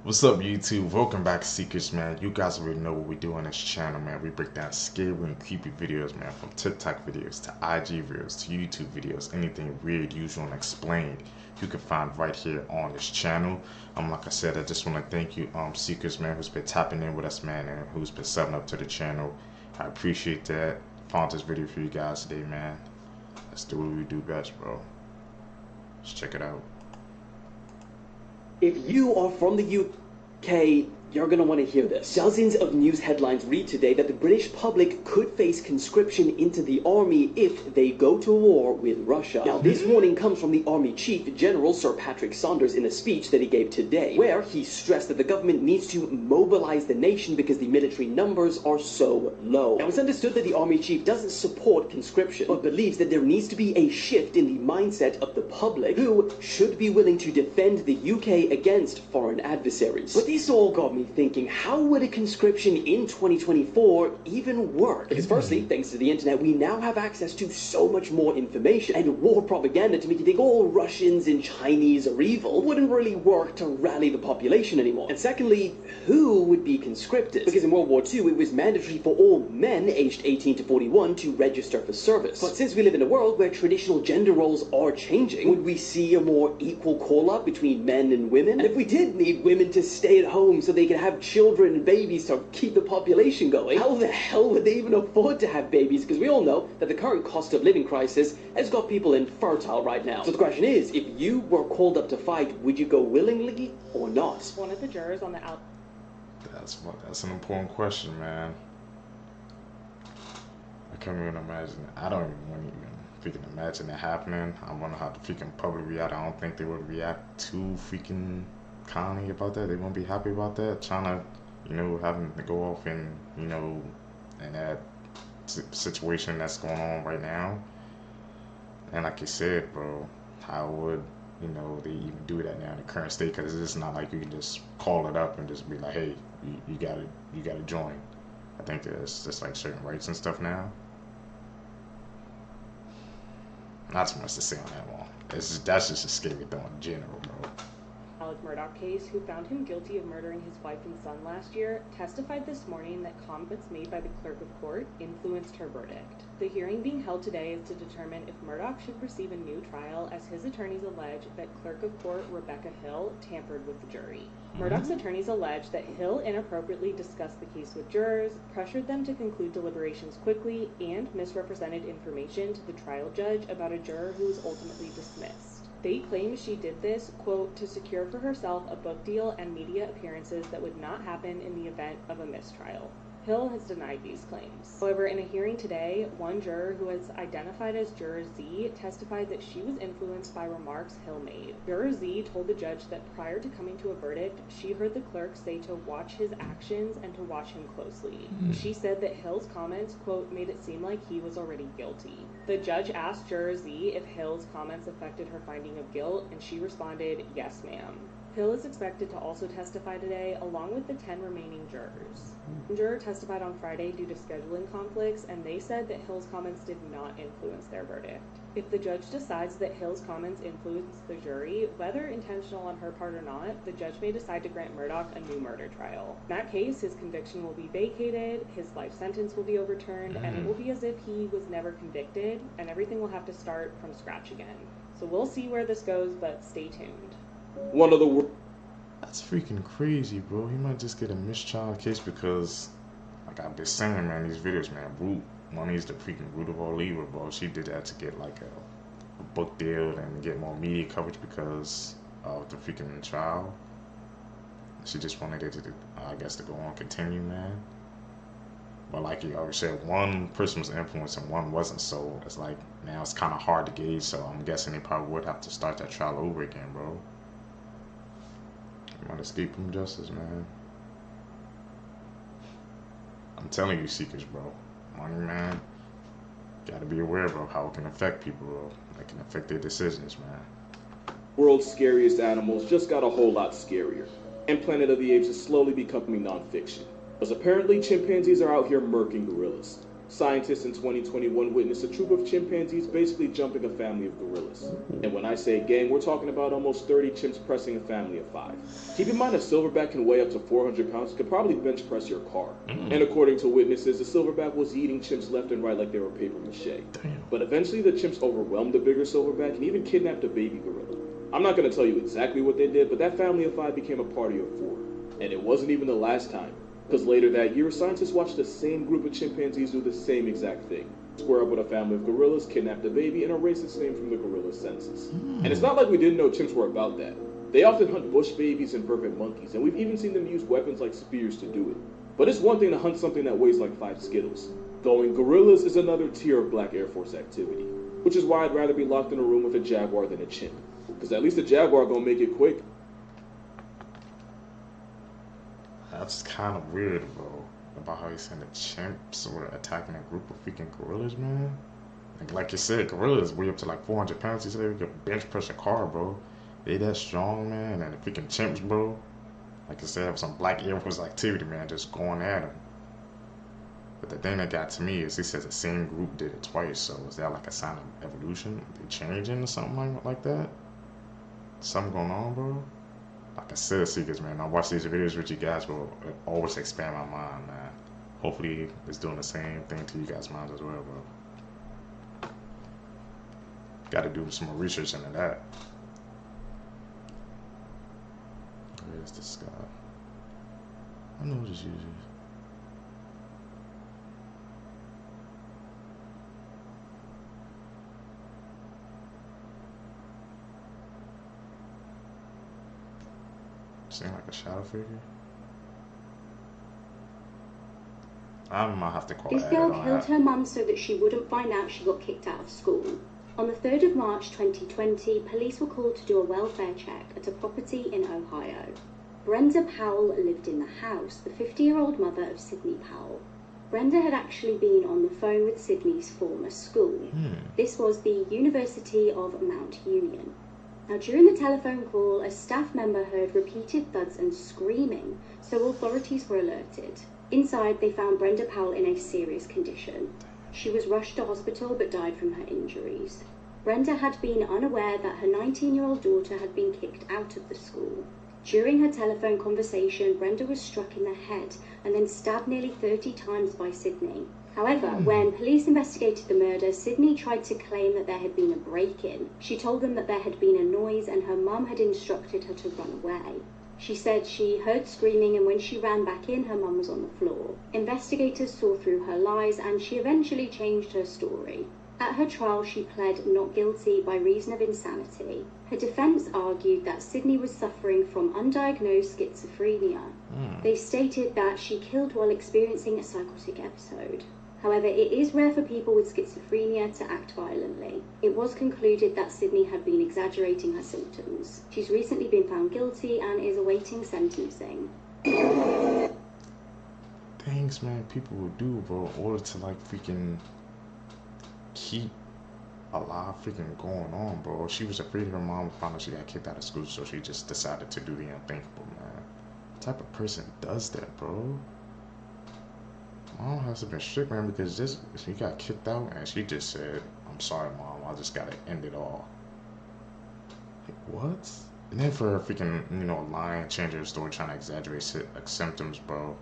What's up, YouTube? Welcome back, Seekers, man. You guys already know what we do on this channel, man. We break down scary and creepy videos, man, from TikTok videos to IG videos to YouTube videos, anything weird, usual, and explained. You can find right here on this channel. Like I said, I just want to thank you, Seekers, man, who's been tapping in with us, man, and who's been subbing up to the channel. I appreciate that. Found this video for you guys today, man. Let's do what we do best, bro. Let's check it out. If you are from the UK, you're going to want to hear this. Dozens of news headlines read today that the British public could face conscription into the army if they go to war with Russia. Now, this warning comes from the Army Chief General Sir Patrick Saunders in a speech that he gave today, where he stressed that the government needs to mobilize the nation because the military numbers are so low. Now, it's understood that the Army Chief doesn't support conscription, but believes that there needs to be a shift in the mindset of the public, who should be willing to defend the UK against foreign adversaries. But this all got me thinking, how would a conscription in 2024 even work? Because firstly, thanks to the internet, we now have access to so much more information, and war propaganda to make you think all Russians and Chinese are evil wouldn't really work to rally the population anymore. And secondly, who would be conscripted? Because in World War II, it was mandatory for all men aged 18 to 41 to register for service. But since we live in a world where traditional gender roles are changing, would we see a more equal call-up between men and women? And if we did need women to stay at home so they can have children and babies to keep the population going, how the hell would they even afford to have babies? Because we all know that the current cost of living crisis has got people infertile right now. So the question is, if you were called up to fight, would you go willingly or not? One of the jurors on the out. That's an important question, man. I can't even imagine. I don't even want to even freaking imagine it happening. I wonder how the freaking public react. I don't think they would react too freaking kindly about that. They won't be happy about that. China, having to go off in, in that situation that's going on right now. And like you said, bro, how would, they even do that now in the current state? Because it's not like you can just call it up and just be like, hey, you gotta join. I think there's just like certain rights and stuff now. Not too much to say on that one. That's just a scary thing in general, bro. Murdoch case, who found him guilty of murdering his wife and son last year, testified this morning that comments made by the clerk of court influenced her verdict. The hearing being held today is to determine if Murdoch should receive a new trial, as his attorneys allege that clerk of court Rebecca Hill tampered with the jury. Murdoch's attorneys allege that Hill inappropriately discussed the case with jurors, pressured them to conclude deliberations quickly, and misrepresented information to the trial judge about a juror who was ultimately dismissed. They claim she did this, quote, to secure for herself a book deal and media appearances that would not happen in the event of a mistrial. Hill has denied these claims. However, in a hearing today, one juror who is identified as Juror Z testified that she was influenced by remarks Hill made. Juror Z told the judge that prior to coming to a verdict, she heard the clerk say to watch his actions and to watch him closely. She said that Hill's comments, quote, made it seem like he was already guilty. The judge asked Juror Z if Hill's comments affected her finding of guilt, and she responded, yes, ma'am. Hill is expected to also testify today, along with the 10 remaining jurors. One juror testified on Friday due to scheduling conflicts, and they said that Hill's comments did not influence their verdict. If the judge decides that Hill's comments influenced the jury, whether intentional on her part or not, the judge may decide to grant Murdoch a new murder trial. In that case, his conviction will be vacated, his life sentence will be overturned, and it will be as if he was never convicted, and everything will have to start from scratch again. So we'll see where this goes, but stay tuned. One of the That's freaking crazy, bro. He might just get a mistrial case because, like I've been saying, man, these videos, man, money is the freaking root of all evil, bro. She did that to get like a book deal and get more media coverage because of the freaking trial. She just wanted it to, I guess, to go on, continue, man. But like you already said, one person was influenced and one wasn't, so it's like, now it's kind of hard to gauge, so I'm guessing they probably would have to start that trial over again, bro. You want to escape from justice, man. I'm telling you, Seekers, bro. Money, man. Gotta be aware, bro, how it can affect people, bro. It can affect their decisions, man. World's scariest animals just got a whole lot scarier, and Planet of the Apes is slowly becoming non-fiction, as apparently chimpanzees are out here murking gorillas. Scientists in 2021 witnessed a troop of chimpanzees basically jumping a family of gorillas. And when I say gang, we're talking about almost 30 chimps pressing a family of 5. Keep in mind a silverback can weigh up to 400 pounds, could probably bench press your car. And according to witnesses, the silverback was eating chimps left and right like they were paper mache. But eventually the chimps overwhelmed the bigger silverback and even kidnapped a baby gorilla. I'm not going to tell you exactly what they did, but that family of 5 became a party of 4. And it wasn't even the last time. Because later that year, scientists watched the same group of chimpanzees do the same exact thing. Square up with a family of gorillas, kidnap the baby, and erase its name from the gorilla's census. And it's not like we didn't know chimps were about that. They often hunt bush babies and vervet monkeys, and we've even seen them use weapons like spears to do it. But it's one thing to hunt something that weighs like 5 Skittles. Going gorillas is another tier of Black Air Force activity. Which is why I'd rather be locked in a room with a jaguar than a chimp. Because at least a jaguar gonna make it quick. That's kind of weird, bro. About how you saying the chimps were attacking a group of freaking gorillas, man. Like you said, gorillas weigh up to like 400 pounds. You said they could bench press a car, bro. They that strong, man. And the freaking chimps, bro. Like I said, have some Black Air Force activity, man, just going at them. But the thing that got to me is he says the same group did it twice. So is that like a sign of evolution? They changing or something like that? Something going on, bro? Like I said, Seekers, man, I watch these videos with you guys, but it always expand my mind, man. Hopefully, it's doing the same thing to you guys' minds as well, bro. Got to do some more research into that. Where's this guy? I know this usually. Seem like a shadow figure. I might have to call This girl killed her mum so that she wouldn't find out she got kicked out of school. On the 3rd of March 2020, police were called to do a welfare check at a property in Ohio. Brenda Powell lived in the house, the 50-year-old mother of Sydney Powell. Brenda had actually been on the phone with Sydney's former school. This was the University of Mount Union. Now, during the telephone call, a staff member heard repeated thuds and screaming, so authorities were alerted. Inside, they found Brenda Powell in a serious condition. She was rushed to hospital but died from her injuries. Brenda had been unaware that her 19-year-old daughter had been kicked out of the school. During her telephone conversation, Brenda was struck in the head and then stabbed nearly 30 times by Sydney. However, when police investigated the murder, Sydney tried to claim that there had been a break-in. She told them that there had been a noise and her mum had instructed her to run away. She said she heard screaming and when she ran back in, her mum was on the floor. Investigators saw through her lies and she eventually changed her story. At her trial, she pled not guilty by reason of insanity. Her defense argued that Sydney was suffering from undiagnosed schizophrenia. They stated that she killed while experiencing a psychotic episode. However, it is rare for people with schizophrenia to act violently. It was concluded that Sydney had been exaggerating her symptoms. She's recently been found guilty and is awaiting sentencing. Things, man, people will do, bro, in order to, like, freaking keep a lot freaking going on, bro. She was afraid of her mom, found out she got kicked out of school, so she just decided to do the unthinkable, man. What type of person does that, bro? Mom has to be strict, man, because she got kicked out and she just said, "I'm sorry, Mom, I just gotta end it all." Like, what? And then for her freaking, lying, changing her story, trying to exaggerate symptoms, bro.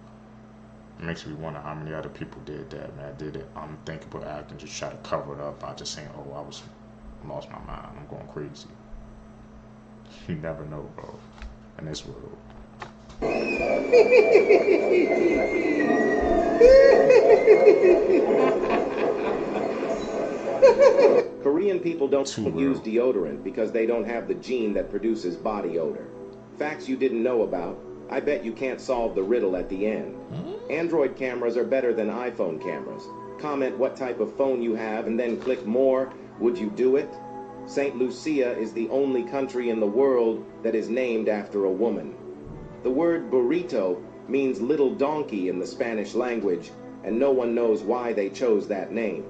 It makes me wonder how many other people did that, man. Did it unthinkable act and just try to cover it up by just saying, "Oh, I lost my mind, I'm going crazy." You never know, bro, in this world. Korean people don't use deodorant because they don't have the gene that produces body odor. Facts you didn't know about. I bet you can't solve the riddle at the end. Android cameras are better than iPhone cameras. Comment what type of phone you have and then click more. Would you do it? St. Lucia is the only country in the world that is named after a woman. The word burrito means little donkey in the Spanish language, and no one knows why they chose that name.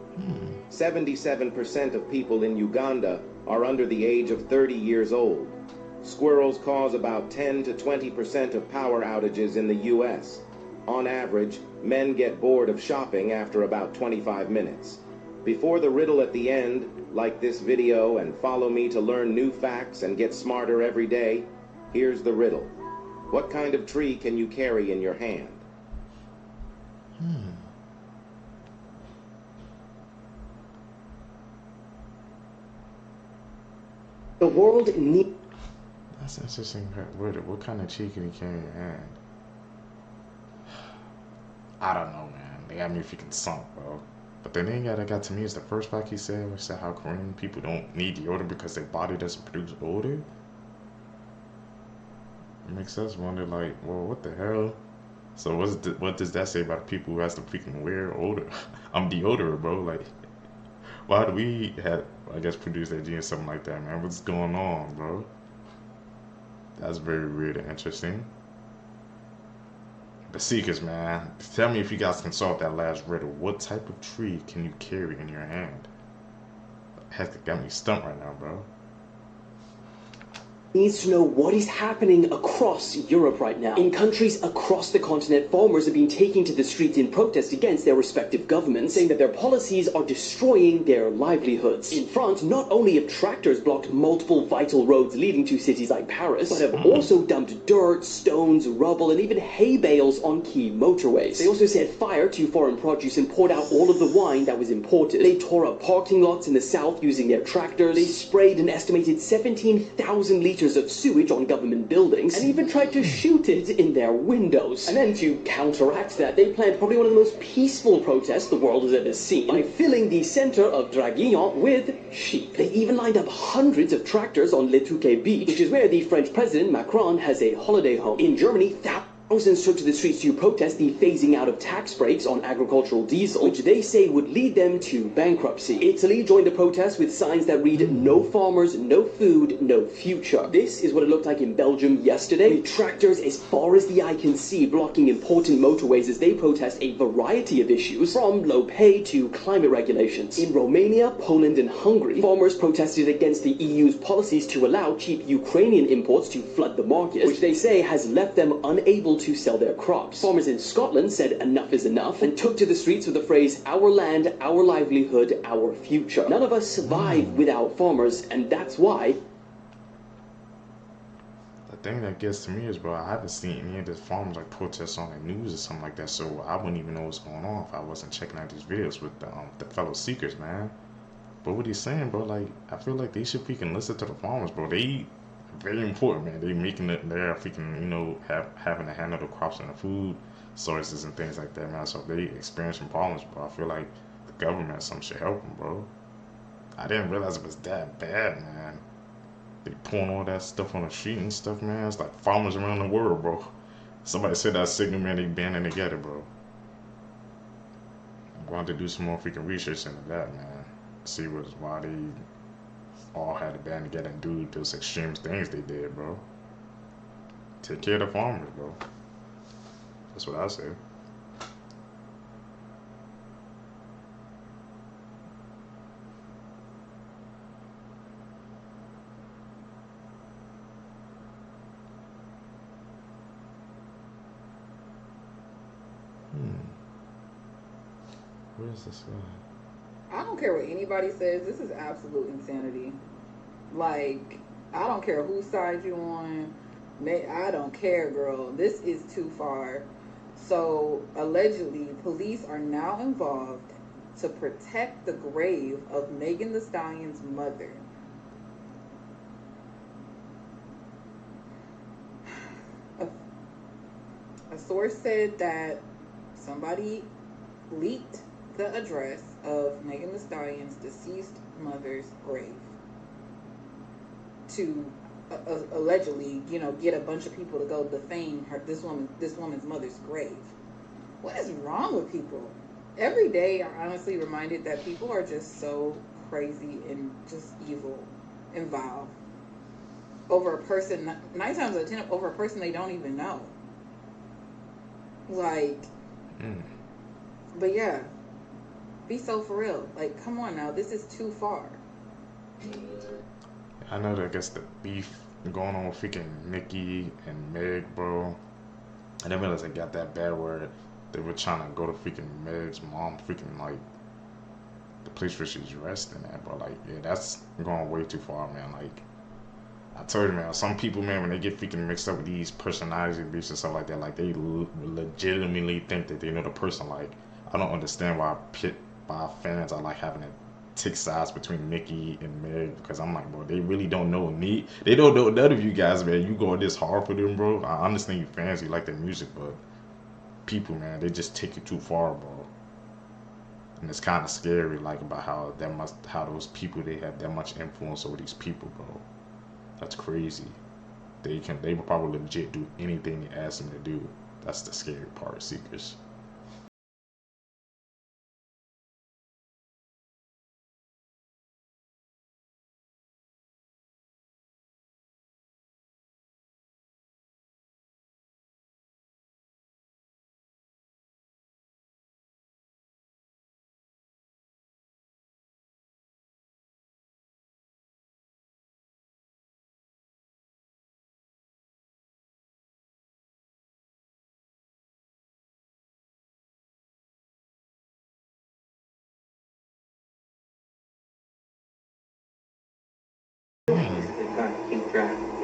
77% of people in Uganda are under the age of 30 years old. Squirrels cause about 10 to 20% of power outages in the U.S. On average, men get bored of shopping after about 25 minutes. Before the riddle at the end, like this video and follow me to learn new facts and get smarter every day, here's the riddle. What kind of tree can you carry in your hand? The world needs... That's interesting. What kind of tree can you carry in your hand? I don't know, man. They got me freaking sunk, bro. But the thing that got to me is the first fact he said, which said how Korean people don't need deodorant because their body doesn't produce odor. It makes us wonder, like, well, what the hell? So what does that say about people who has to freaking wear odor? I'm deodorant, bro. Like, why do we have, I guess, produce that gene or something like that, man? What's going on, bro? That's very weird and interesting. But Seekers, man, tell me if you guys can solve that last riddle. What type of tree can you carry in your hand? Heck, it got me stumped right now, bro. Needs to know what is happening across Europe right now. In countries across the continent, farmers have been taking to the streets in protest against their respective governments, saying that their policies are destroying their livelihoods. In France, not only have tractors blocked multiple vital roads leading to cities like Paris, but have also dumped dirt, stones, rubble, and even hay bales on key motorways. They also set fire to foreign produce and poured out all of the wine that was imported. They tore up parking lots in the south using their tractors. They sprayed an estimated 17,000 liters of sewage on government buildings, and even tried to shoot it in their windows. And then to counteract that, they planned probably one of the most peaceful protests the world has ever seen by filling the center of Draguignan with sheep. They even lined up hundreds of tractors on Le Touquet Beach, which is where the French president Macron has a holiday home. In Germany, thousands took to the streets to protest the phasing out of tax breaks on agricultural diesel, which they say would lead them to bankruptcy. Italy joined the protest with signs that read, "No farmers, no food, no future." This is what it looked like in Belgium yesterday, with tractors as far as the eye can see blocking important motorways as they protest a variety of issues, from low pay to climate regulations. In Romania, Poland, and Hungary, farmers protested against the EU's policies to allow cheap Ukrainian imports to flood the market, which they say has left them unable to sell their crops. Farmers in Scotland said enough is enough and took to the streets with the phrase, "Our land, our livelihood, our future." None of us survive without farmers, and that's why... The thing that gets to me is, bro, I haven't seen any of the farmers like protests on the news or something like that, so I wouldn't even know what's going on if I wasn't checking out these videos with the fellow seekers, man. But what he's saying, bro, like, I feel like they should freaking listen to the farmers, bro. They very important, man. They making it, they're freaking, you know, having to handle the crops and the food sources and things like that, man. So if they experiencing problems, bro, I feel like the government or something should help them, bro. I didn't realize it was that bad, man. They pouring all that stuff on the street and stuff, man. It's like farmers around the world, bro. Somebody said that signal, man, they banding together, bro. I'm going to do some more freaking research into that, man. See why they all had to band together and do those extreme things they did, bro. Take care of the farmers, bro. That's what I say. Where's this guy? I don't care what anybody says. This is absolute insanity. Like, I don't care whose side you on. I don't care, girl. This is too far. So, allegedly, police are now involved to protect the grave of Megan Thee Stallion's mother. A source said that somebody leaked the address of Megan Thee Stallion's deceased mother's grave to allegedly, you know, get a bunch of people to go defame this woman's mother's grave. What is wrong with people? Every day I'm honestly reminded that people are just so crazy and just evil and vile over a person, 9 times out of 10, over a person they don't even know. Like, but yeah, be so for real. Like, come on now, this is too far. I know that I guess the beef going on with freaking Nicki and Meg, bro. I didn't realize it got that bad where they were trying to go to freaking Meg's mom, freaking like the place where she's resting at, bro. Like, yeah, that's going way too far, man. Like, I told you, man, some people, man, when they get freaking mixed up with these personality beefs and stuff like that, like, they legitimately think that they know the person. Like, I don't understand why fans are like having to take sides between Nicki and Meg, because I'm like, bro, they really don't know me. They don't know none of you guys, man. You going this hard for them, bro. I understand you fans, you like their music, but people, man, they just take it too far, bro. And it's kind of scary, like, about how those people, they have that much influence over these people, bro. That's crazy. They will probably legit do anything you ask them to do. That's the scary part, Seekers.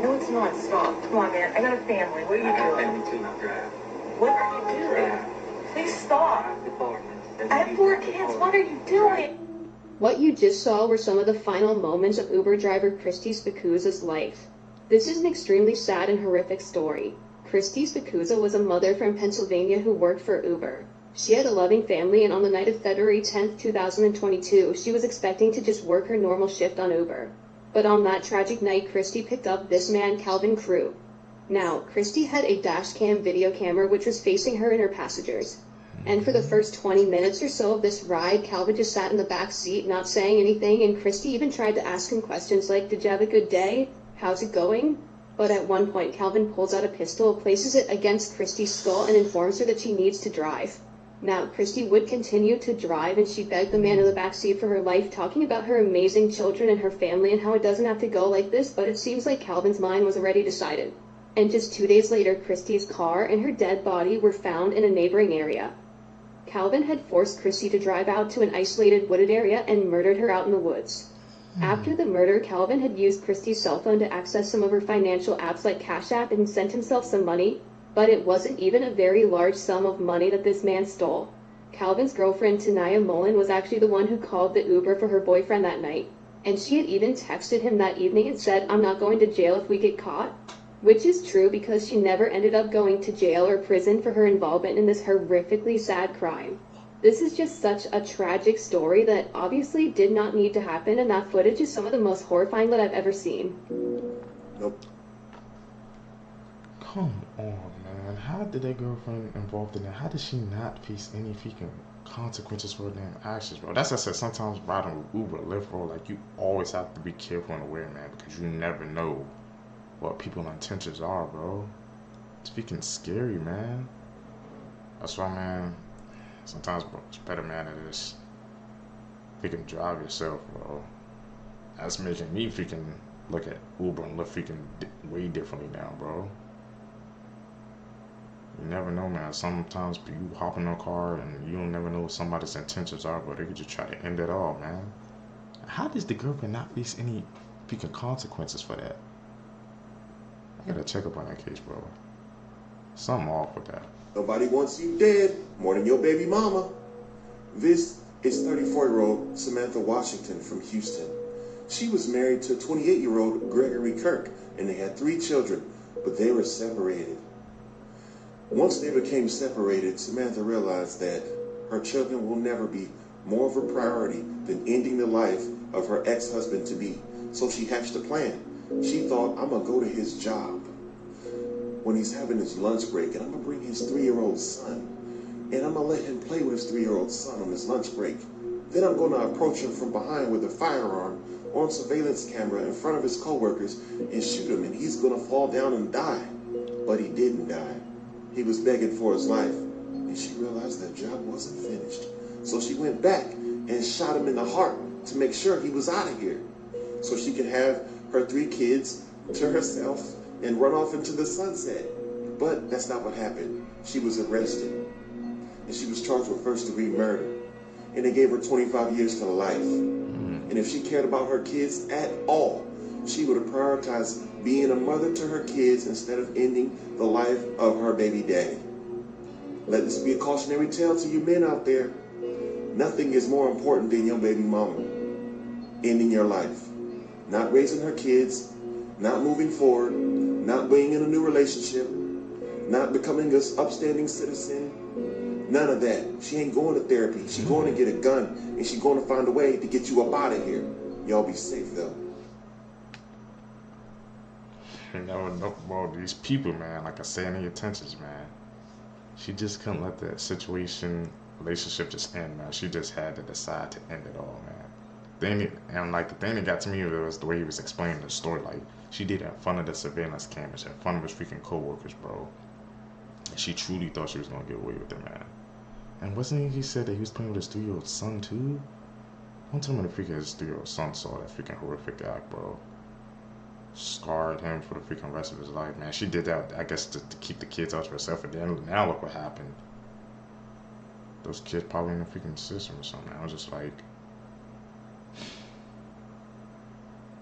No, it's not. Stop. Come on, man. I got a family. What are you doing? Family too. Drive. What are you doing? Drive. Please stop. I have 4 kids. What are you doing? What you just saw were some of the final moments of Uber driver Christy Spicuzza's life. This is an extremely sad and horrific story. Christy Spicuzza was a mother from Pennsylvania who worked for Uber. She had a loving family, and on the night of February 10, 2022, she was expecting to just work her normal shift on Uber. But on that tragic night, Christy picked up this man, Calvin Crew. Now, Christy had a dash cam video camera which was facing her and her passengers. And for the first 20 minutes or so of this ride, Calvin just sat in the back seat, not saying anything, and Christy even tried to ask him questions like, "Did you have a good day? How's it going?" But at one point, Calvin pulls out a pistol, places it against Christy's skull, and informs her that she needs to drive. Now, Christy would continue to drive, and she begged the man in the back seat for her life, talking about her amazing children and her family and how it doesn't have to go like this, but it seems like Calvin's mind was already decided. And just 2 days later, Christy's car and her dead body were found in a neighboring area. Calvin had forced Christy to drive out to an isolated wooded area and murdered her out in the woods. After the murder, Calvin had used Christy's cell phone to access some of her financial apps like Cash App and sent himself some money, but it wasn't even a very large sum of money that this man stole. Calvin's girlfriend, Aniya was actually the one who called the Uber for her boyfriend that night, and she had even texted him that evening and said, "I'm not going to jail if we get caught," which is true because she never ended up going to jail or prison for her involvement in this horrifically sad crime. This is just such a tragic story that obviously did not need to happen, and that footage is some of the most horrifying that I've ever seen. Nope. Come on, man. How did that girlfriend involved in that? How did she not face any freaking consequences for her damn actions, bro? That's what I said. Sometimes riding with Uber, Lyft, bro, like, you always have to be careful and aware, man, because you never know what people's intentions are, bro. It's freaking scary, man. That's why, man, sometimes, bro, it's better, man, to just freaking drive yourself, bro. That's making me freaking look at Uber and Lyft freaking way differently now, bro. You never know, man. Sometimes you hop in a car and you don't never know what somebody's intentions are, but they could just try to end it all, man. How does the girlfriend not face any freaking consequences for that? I gotta check up on that case, bro. Something off with that. Nobody wants you dead more than your baby mama. This is 34-year-old Samantha Washington from Houston. She was married to 28-year-old Gregory Kirk, and they had 3 children, but they were separated. Once they became separated, Samantha realized that her children will never be more of a priority than ending the life of her ex-husband-to-be. So she hatched a plan. She thought, I'm gonna go to his job when he's having his lunch break, and I'm gonna bring his 3-year-old son, and I'm gonna let him play with his 3-year-old son on his lunch break. Then I'm gonna approach him from behind with a firearm on surveillance camera in front of his coworkers and shoot him, and he's gonna fall down and die. But he didn't die. He was begging for his life, and she realized that job wasn't finished. So she went back and shot him in the heart to make sure he was out of here, so she could have her 3 kids to herself and run off into the sunset. But that's not what happened. She was arrested, and she was charged with first-degree murder, and they gave her 25 years to life. And if she cared about her kids at all, she would have prioritized being a mother to her kids instead of ending the life of her baby daddy. Let this be a cautionary tale to you men out there. Nothing is more important than your baby mama ending your life. Not raising her kids, not moving forward, not being in a new relationship, not becoming an upstanding citizen. None of that. She ain't going to therapy. She going to get a gun, and she going to find a way to get you up out of here. Y'all be safe, though. You know, well, these people, man, like I say, any intentions, man. She just couldn't let that relationship just end, man. She just had to decide to end it all, man. The thing that got to me was the way he was explaining the story. Like, she did it in front of the surveillance cameras, in front of his freaking co-workers, bro. And she truly thought she was gonna get away with it, man. And wasn't he said that he was playing with his 3-year-old son, too? Don't tell me the freaking his 3-year-old son saw that freaking horrific act, bro. Scarred him for the freaking rest of his life, man. She did that, I guess, to keep the kids out to herself. And then now look what happened. Those kids probably in the freaking system or something. I was just like,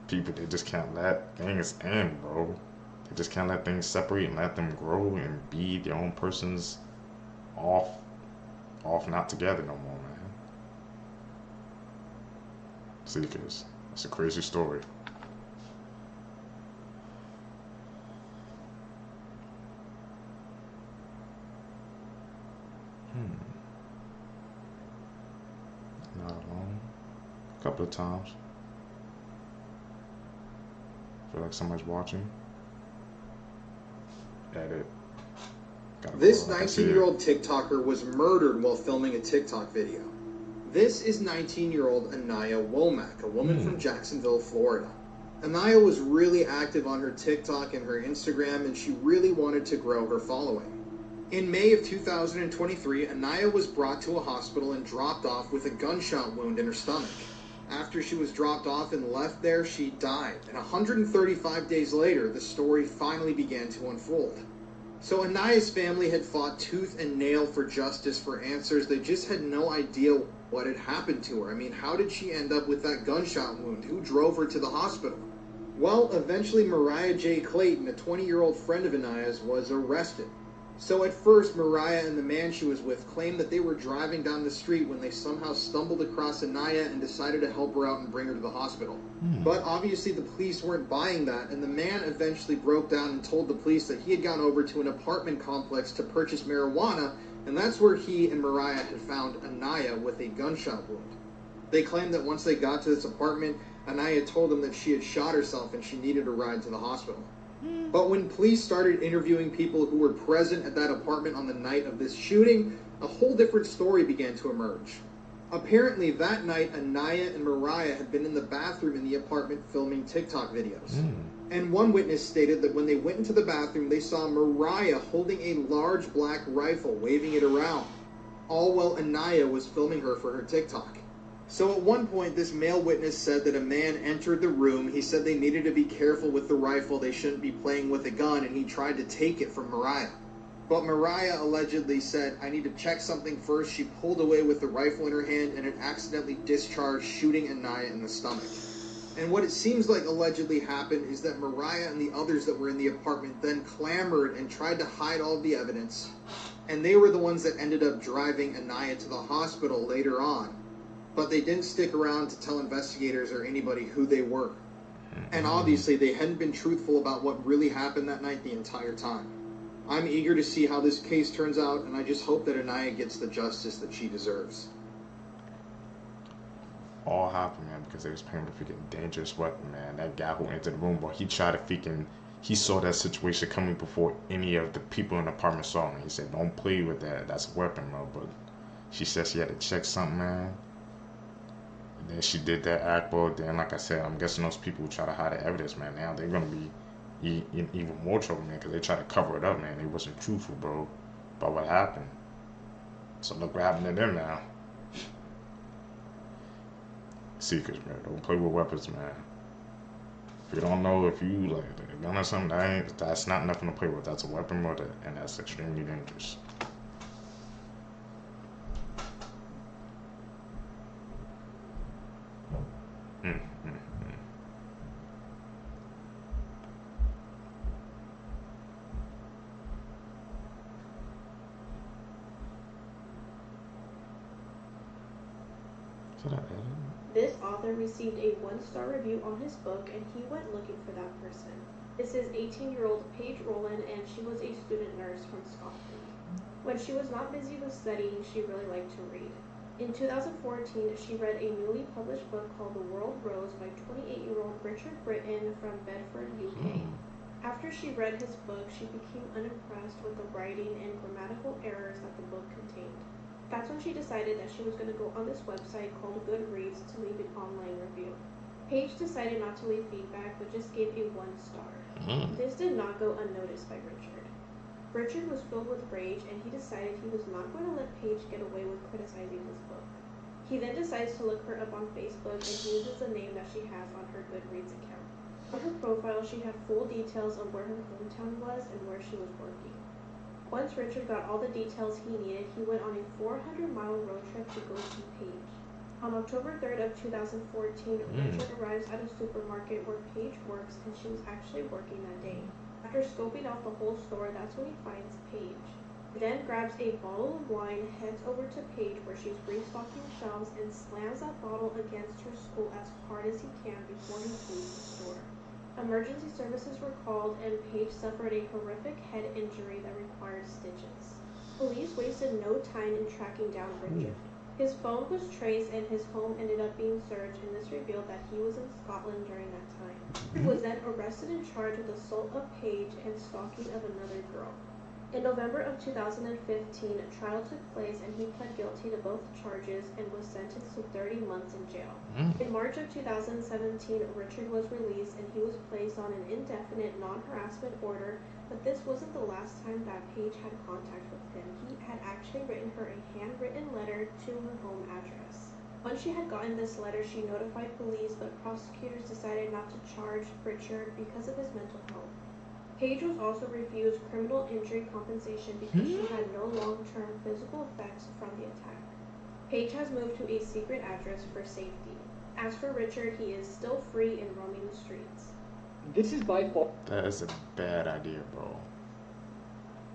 people, they just can't let things end, bro. They just can't let things separate and let them grow and be their own persons off not together no more, man. See, because it's a crazy story. Not alone. A couple of times. Feel like somebody's watching. Edit. This 19-year-old TikToker was murdered while filming a TikTok video. This is 19-year-old Aniya Womack, a woman from Jacksonville, Florida. Aniya was really active on her TikTok and her Instagram, and she really wanted to grow her following. In May of 2023, Aniya was brought to a hospital and dropped off with a gunshot wound in her stomach. After she was dropped off and left there, she died. And 135 days later, the story finally began to unfold. So Aniya's family had fought tooth and nail for justice, for answers. They just had no idea what had happened to her. I mean, how did she end up with that gunshot wound? Who drove her to the hospital? Well, eventually Mariah J. Clayton, a 20-year-old friend of Aniya's, was arrested. So at first, Mariah and the man she was with claimed that they were driving down the street when they somehow stumbled across Aniya and decided to help her out and bring her to the hospital. But obviously the police weren't buying that, and the man eventually broke down and told the police that he had gone over to an apartment complex to purchase marijuana, and that's where he and Mariah had found Aniya with a gunshot wound. They claimed that once they got to this apartment, Aniya told them that she had shot herself and she needed a ride to the hospital. But when police started interviewing people who were present at that apartment on the night of this shooting, a whole different story began to emerge. Apparently that night, Aniya and Mariah had been in the bathroom in the apartment filming TikTok videos. And one witness stated that when they went into the bathroom, they saw Mariah holding a large black rifle, waving it around, all while Aniya was filming her for her TikTok. So at one point, this male witness said that a man entered the room. He said they needed to be careful with the rifle. They shouldn't be playing with a gun, and he tried to take it from Mariah. But Mariah allegedly said, "I need to check something first." She pulled away with the rifle in her hand, and it accidentally discharged, shooting Aniya in the stomach. And what it seems like allegedly happened is that Mariah and the others that were in the apartment then clamored and tried to hide all the evidence. And they were the ones that ended up driving Aniya to the hospital later on. But they didn't stick around to tell investigators or anybody who they were. And obviously they hadn't been truthful about what really happened that night the entire time. I'm eager to see how this case turns out, and I just hope that Aniya gets the justice that she deserves. All happened, man, because they was playing with a freaking dangerous weapon, man. That guy who entered the room, boy, he tried to freaking, he saw that situation coming before any of the people in the apartment saw him. He said, "Don't play with that. That's a weapon, bro." But she said she had to check something, man. And then she did that act, bro. Then, like I said, I'm guessing those people who try to hide the evidence, man, now they're going to be in even more trouble, man, because they try to cover it up, man. They wasn't truthful, bro, about what happened. So look what happened to them now. Seekers, man. Don't play with weapons, man. If you don't know if you like a gun or something, that's not nothing to play with. That's a weapon, brother, and that's extremely dangerous. This author received a 1-star review on his book, and he went looking for that person. This is 18-year-old Paige Rowland, and she was a student nurse from Scotland. When she was not busy with studying, she really liked to read. In 2014, she read a newly published book called The World Rose by 28-year-old Richard Britton from Bedford, UK. After she read his book, she became unimpressed with the writing and grammatical errors that the book contained. That's when she decided that she was going to go on this website called Goodreads to leave an online review. Paige decided not to leave feedback, but just gave a 1-star. This did not go unnoticed by Richard. Richard was filled with rage, and he decided he was not going to let Paige get away with criticizing his book. He then decides to look her up on Facebook, and he uses the name that she has on her Goodreads account. On her profile, she had full details of where her hometown was and where she was working. Once Richard got all the details he needed, he went on a 400-mile road trip to go see Paige. On October 3rd of 2014, Richard arrives at a supermarket where Paige works, and she was actually working that day. After scoping out the whole store, that's when he finds Paige. He then grabs a bottle of wine, heads over to Paige where she's restocking shelves, and slams that bottle against her skull as hard as he can before he flees the store. Emergency services were called, and Paige suffered a horrific head injury that required stitches. Police wasted no time in tracking down Richard. His phone was traced, and his home ended up being searched, and this revealed that he was in Scotland during that time. He was then arrested and charged with assault of Paige and stalking of another girl. In November of 2015, a trial took place, and he pled guilty to both charges and was sentenced to 30 months in jail. In March of 2017, Richard was released, and he was placed on an indefinite non-harassment order, but this wasn't the last time that Paige had contact with him. He had actually written her a handwritten letter to her home address. Once she had gotten this letter, she notified police, but prosecutors decided not to charge Richard because of his mental health. Paige was also refused criminal injury compensation because she had no long-term physical effects from the attack. Paige has moved to a secret address for safety. As for Richard, he is still free and roaming the streets. This is by far... That is a bad idea, bro.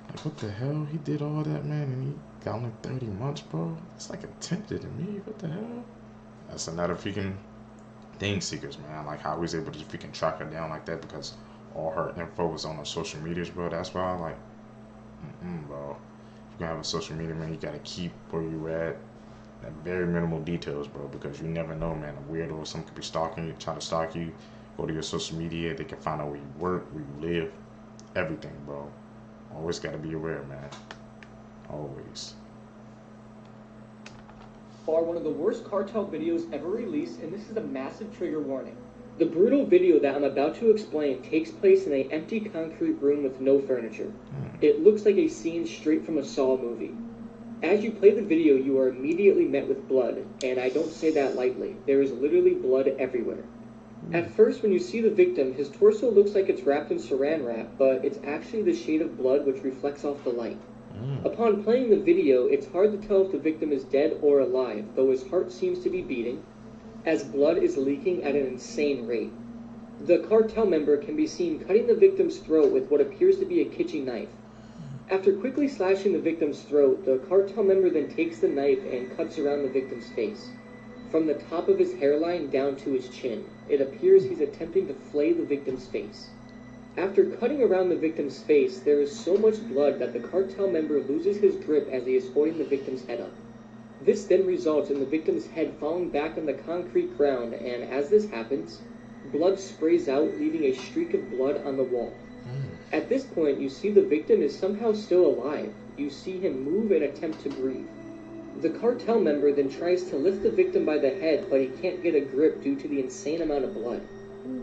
Like, what the hell? He did all that, man, and he got only 30 months, bro? It's like attempted to me. What the hell? That's another freaking thing, seekers, man. Like, how he's able to freaking track her down like that because all her info was on her social medias, bro. That's why I'm like, bro. If you're gonna have a social media, man, you gotta keep where you at very minimal details, bro, because you never know, man. A weirdo or someone could be stalking you, trying to stalk you. Go to your social media, they can find out where you work, where you live, everything, bro. Always gotta be aware, man. Always. Far one of the worst Cartel videos ever released, and this is a massive trigger warning. The brutal video that I'm about to explain takes place in an empty concrete room with no furniture. It looks like a scene straight from a Saw movie. As you play the video, you are immediately met with blood, and I don't say that lightly. There is literally blood everywhere. At first, when you see the victim, his torso looks like it's wrapped in saran wrap, but it's actually the shade of blood which reflects off the light. Upon playing the video, it's hard to tell if the victim is dead or alive, though his heart seems to be beating, as blood is leaking at an insane rate. The cartel member can be seen cutting the victim's throat with what appears to be a kitchen knife. After quickly slashing the victim's throat, the cartel member then takes the knife and cuts around the victim's face. From the top of his hairline down to his chin, it appears he's attempting to flay the victim's face. After cutting around the victim's face, there is so much blood that the cartel member loses his grip as he is holding the victim's head up. This then results in the victim's head falling back on the concrete ground, and as this happens, blood sprays out, leaving a streak of blood on the wall. At this point, you see the victim is somehow still alive. You see him move and attempt to breathe. The cartel member then tries to lift the victim by the head, but he can't get a grip due to the insane amount of blood.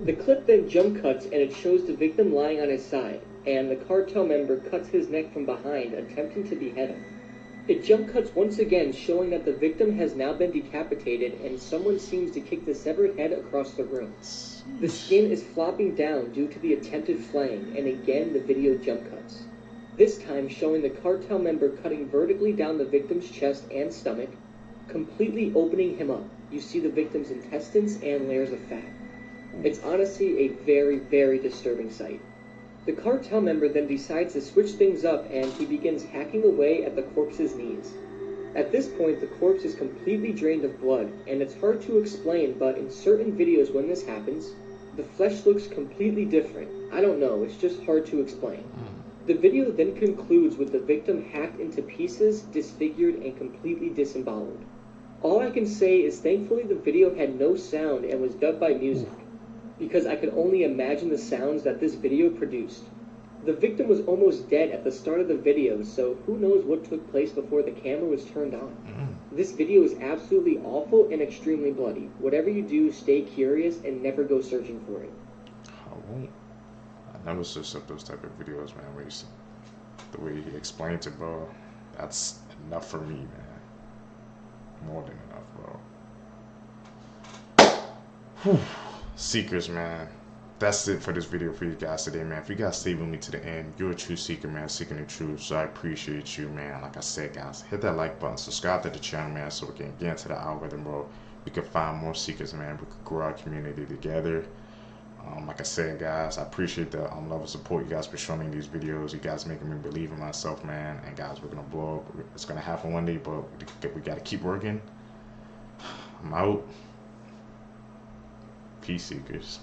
The clip then jump cuts, and it shows the victim lying on his side, and the cartel member cuts his neck from behind, attempting to behead him. It jump cuts once again, showing that the victim has now been decapitated, and someone seems to kick the severed head across the room. The skin is flopping down due to the attempted flaying, and again the video jump cuts. This time showing the cartel member cutting vertically down the victim's chest and stomach, completely opening him up. You see the victim's intestines and layers of fat. It's honestly a very, very disturbing sight. The cartel member then decides to switch things up and he begins hacking away at the corpse's knees. At this point, the corpse is completely drained of blood, and it's hard to explain, but in certain videos when this happens, the flesh looks completely different. I don't know, it's just hard to explain. The video then concludes with the victim hacked into pieces, disfigured, and completely disemboweled. All I can say is thankfully the video had no sound and was dubbed by music, because I could only imagine the sounds that this video produced. The victim was almost dead at the start of the video, so who knows what took place before the camera was turned on. This video is absolutely awful and extremely bloody. Whatever you do, stay curious and never go searching for it. I won't. I never searched up those type of videos, man. Where the way he explained it, bro, that's enough for me, man. More than enough, bro. Seekers, man. That's it for this video for you guys today, man. If you guys stayed with me to the end, you're a true seeker, man, seeking the truth. So I appreciate you, man. Like I said, guys, hit that like button, subscribe to the channel, man, so we can get into the algorithm, bro. We can find more seekers, man. We can grow our community together. Like I said, guys, I appreciate the love and support you guys for showing me these videos. You guys making me believe in myself, man. And guys, we're gonna blow up. It's gonna happen one day, but we gotta keep working. I'm out. Peace, seekers.